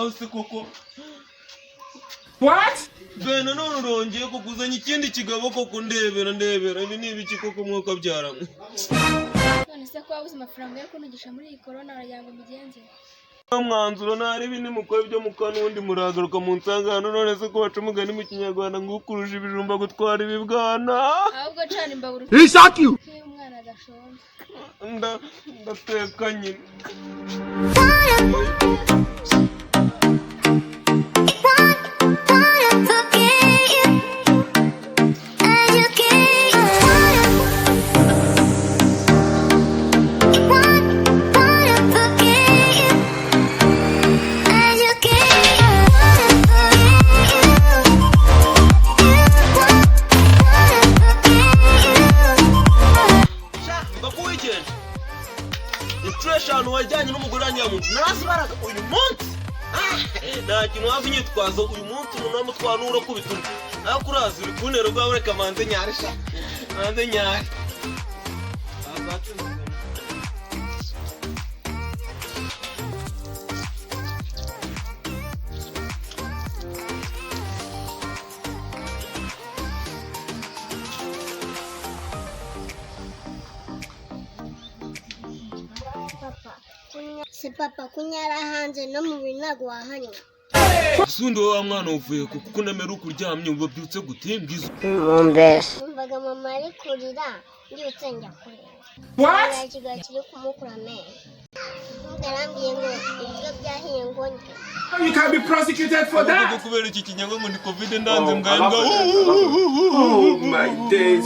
hasi koko. What? Bene none urongeye kukuzanya ikindi kigabo koko ndebera ibi ni ibiki koko mwuka byaramwe. None se ko wabuze amafaranga yo kunugisha muri iyi corona arayango migenze. Mwanzuro nari bini mukora byo mukanundi muragaruka mu nsangano none se ko baca umugani mu kinyarwanda ngo ukuruje ibijumba gutwara ibibwana. Ahubwo cana imbabura. He shot you. Umwana adashonje. Ndateka nyine. Ahantu wajyanye n'umugore wanyamuntu narasibaraga uyu munsi nta kintu hafi nyitwazo uyu munsi umuntu wamutwanura kubituma aho kuraza uri kuntera rwawe reka manze nyarisha manze nyari Si papa kunyara hanze no mu binago wahanywa. Sundi wa mwana uvuye kuko namera ukuryamye ngo byutse gutimbwiza. Numvaga mama ari kurira byutse njya kureba. What? Kigali kiri kumukura amenyo. Ndarambiye ngo ibyo byahiye ngo njye. You can be prosecuted for that. Kubera iki kinyango ngo ni covid ndanze mbwa. Oh my days.